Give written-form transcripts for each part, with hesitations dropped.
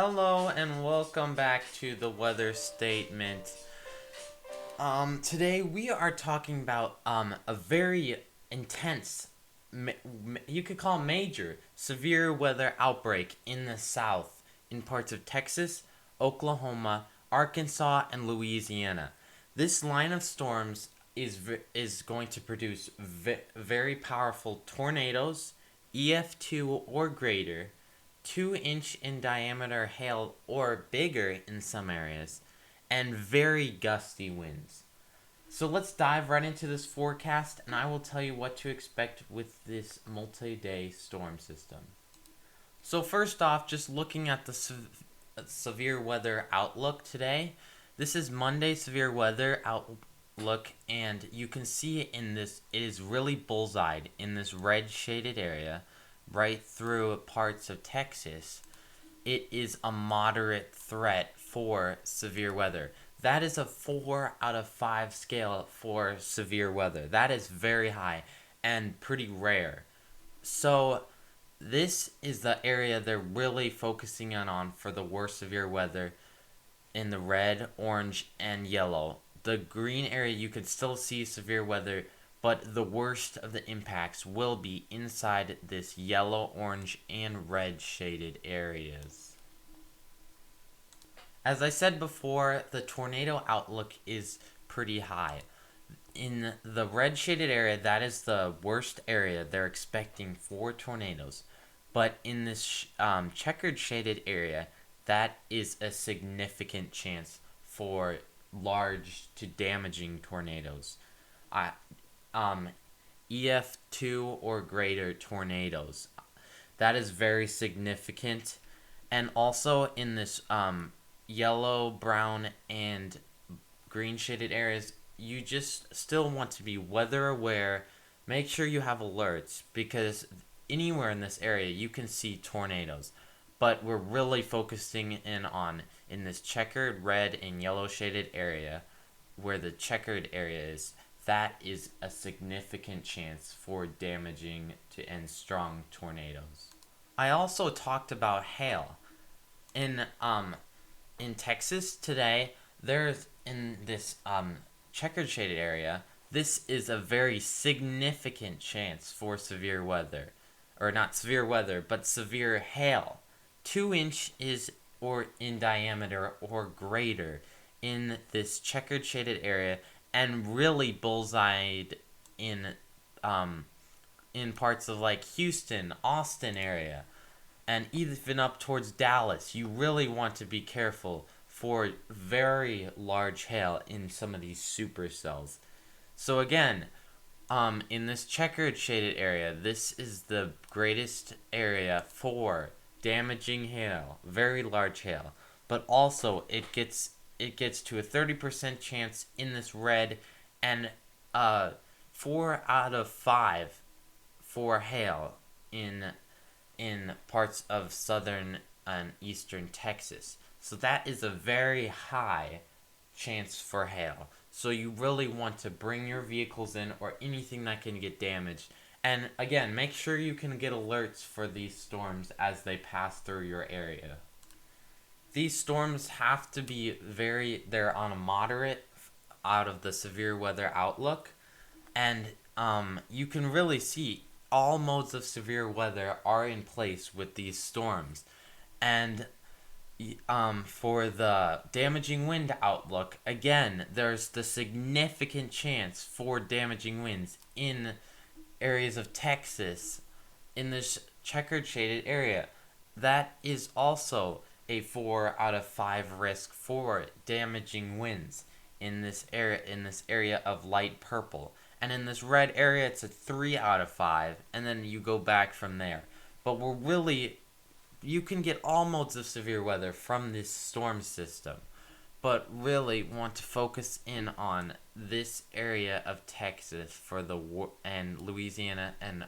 Hello and welcome back to the weather statement. Today we are talking about a very intense, you could call major, severe weather outbreak in the south in parts of Texas, Oklahoma, Arkansas, and Louisiana. This line of storms is going to produce very powerful tornadoes, EF2 or greater, 2-inch in diameter hail or bigger in some areas, and very gusty winds. So let's dive right into this forecast, and I will tell you what to expect with this multi-day storm system. So first off, just looking at the severe weather outlook today. This is Monday severe weather outlook, and you can see in this, it is really bullseyed in this red shaded area right through parts of Texas. It is a moderate threat for severe weather. That is a 4 out of 5 scale for severe weather. That is very high and pretty rare. So this is the area they're really focusing in on for the worst severe weather in the red, orange, and yellow. The green area you can still see severe weather, but the worst of the impacts will be inside this yellow, orange, and red shaded areas. As I said before, the tornado outlook is pretty high. In the red shaded area, that is the worst area they're expecting for tornadoes. But in this checkered shaded area, that is a significant chance for large to damaging tornadoes. EF2 or greater tornadoes. That is very significant. And also in this yellow, brown, and green shaded areas, you just still want to be weather aware. Make sure you have alerts because anywhere in this area you can see tornadoes. But we're really focusing in this checkered red and yellow shaded area where the checkered area is. That is a significant chance for damaging to and strong tornadoes. I also talked about hail. In Texas today, there's in this checkered shaded area, this is a very significant chance for severe weather. Or not severe weather, but severe hail. 2 inches or in diameter or greater in this checkered shaded area, and really bullseyed in parts of like Houston, Austin area, and even up towards Dallas. You really want to be careful for very large hail in some of these supercells. So again, in this checkered shaded area, this is the greatest area for damaging hail, very large hail. But also it gets to a 30% chance in this red, and 4 out of 5 for hail in parts of southern and eastern Texas. So that is a very high chance for hail. So you really want to bring your vehicles in or anything that can get damaged. And again, make sure you can get alerts for these storms as they pass through your area. These storms have to be they're on a moderate out of the severe weather outlook. And you can really see all modes of severe weather are in place with these storms. And for the damaging wind outlook, again, there's the significant chance for damaging winds in areas of Texas in this checkered shaded area. That is also a 4 out of 5 risk for damaging winds in this area of light purple. And in this red area, it's a 3 out of 5, and then you go back from there. But you can get all modes of severe weather from this storm system, but really want to focus in on this area of Texas and Louisiana and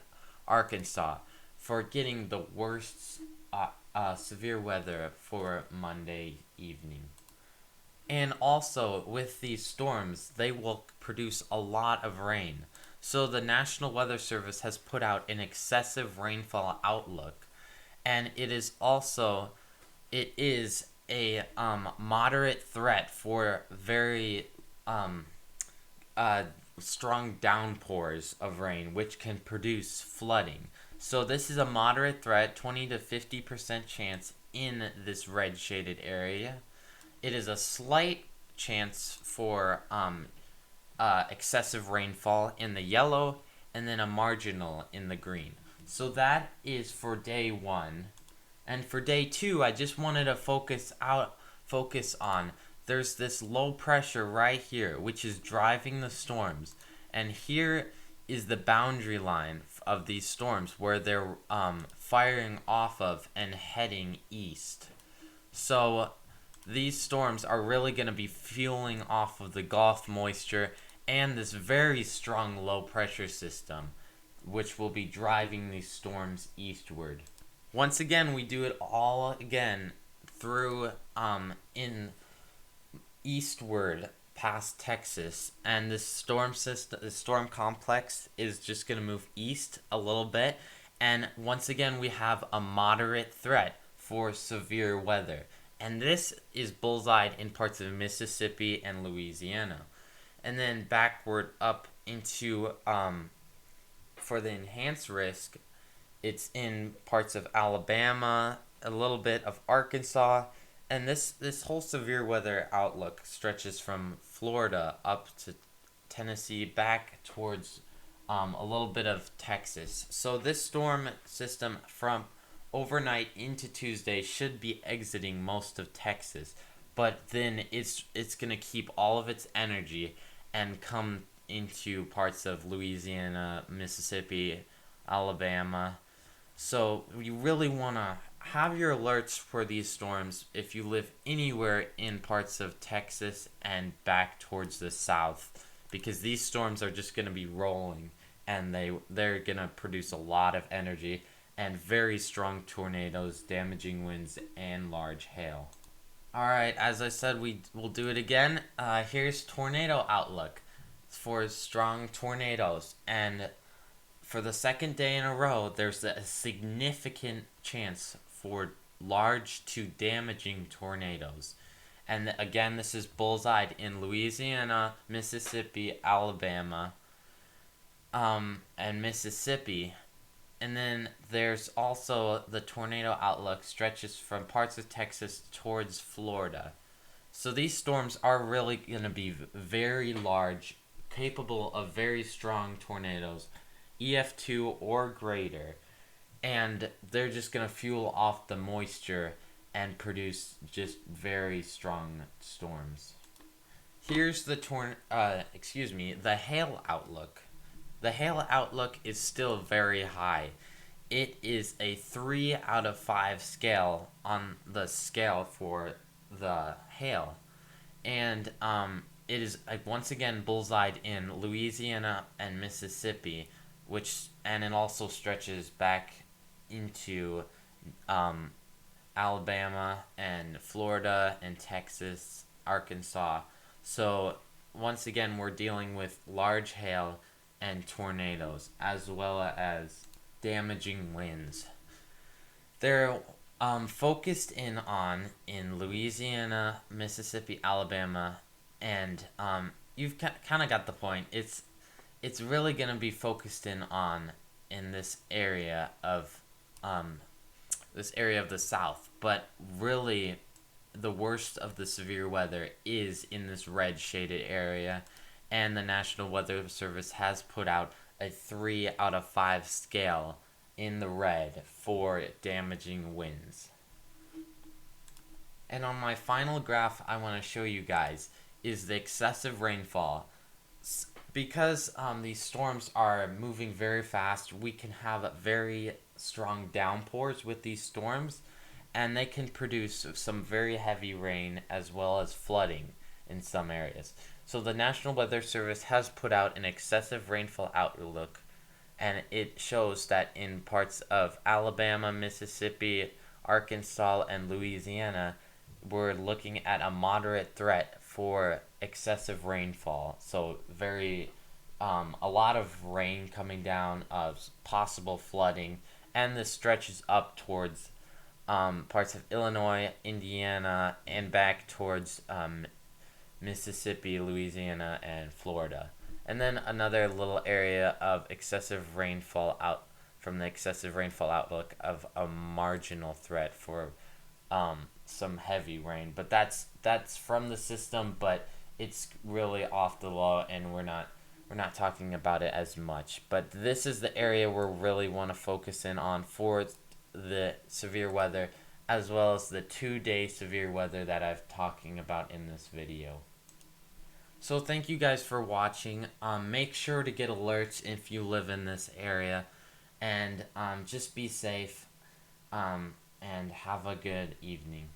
Arkansas for getting the worst severe weather for Monday evening. And also, with these storms, they will produce a lot of rain. So the National Weather Service has put out an excessive rainfall outlook. And it is also It is a moderate threat for very um, uh, strong downpours of rain, which can produce flooding. So this is a moderate threat, 20 to 50% chance in this red shaded area. It is a slight chance for excessive rainfall in the yellow, and then a marginal in the green. So that is for day one. And for day two, I just wanted to focus on there's this low pressure right here, which is driving the storms. And here is the boundary line of these storms where they're firing off of and heading east. So these storms are really going to be fueling off of the Gulf moisture and this very strong low pressure system, which will be driving these storms eastward. Once again, we do it all again through in eastward past Texas, and this storm system, the storm complex is just going to move east a little bit, and once again we have a moderate threat for severe weather. And this is bullseyed in parts of Mississippi and Louisiana. And then backward up into for the enhanced risk, it's in parts of Alabama, a little bit of Arkansas, and this whole severe weather outlook stretches from Florida up to Tennessee, back towards a little bit of Texas. So this storm system from overnight into Tuesday should be exiting most of Texas, but then it's gonna keep all of its energy and come into parts of Louisiana, Mississippi, Alabama. So you really want to have your alerts for these storms if you live anywhere in parts of Texas and back towards the south, because these storms are just going to be rolling, and they're going to produce a lot of energy and very strong tornadoes, damaging winds, and large hail. Alright, as I said, we will do it again. Here's tornado outlook for strong tornadoes. And for the second day in a row, there's a significant chance for large to damaging tornadoes. And again, this is bullseyed in Louisiana, Mississippi, Alabama, and Mississippi. And then there's also the tornado outlook stretches from parts of Texas towards Florida. So these storms are really going to be very large, capable of very strong tornadoes, EF2 or greater. And they're just going to fuel off the moisture and produce just very strong storms. Here's the the hail outlook. The hail outlook is still very high. It is a 3 out of 5 scale on the scale for the hail. And it is once again bullseyed in Louisiana and Mississippi, and it also stretches back into Alabama and Florida and Texas, Arkansas. So once again, we're dealing with large hail and tornadoes, as well as damaging winds. They're focused in Louisiana, Mississippi, Alabama, and you've kind of got the point. It's really going to be focused in this area of the South, but really the worst of the severe weather is in this red shaded area, and the National Weather Service has put out a 3 out of 5 scale in the red for damaging winds. And on my final graph I want to show you guys is the excessive rainfall. Because these storms are moving very fast, we can have very strong downpours with these storms, and they can produce some very heavy rain as well as flooding in some areas. So the National Weather Service has put out an excessive rainfall outlook, and it shows that in parts of Alabama, Mississippi, Arkansas, and Louisiana, we're looking at a moderate threat for excessive rainfall. So a lot of rain coming down, of possible flooding, and this stretches up towards parts of Illinois, Indiana, and back towards Mississippi, Louisiana, and Florida. And then another little area of excessive rainfall out from the excessive rainfall outlook of a marginal threat for some heavy rain. But that's from the system, but it's really off the low, and we're not talking about it as much. But this is the area we really want to focus in on for the severe weather, as well as the 2-day severe weather that I'm talking about in this video. So thank you guys for watching. Make sure to get alerts if you live in this area, and just be safe, and have a good evening.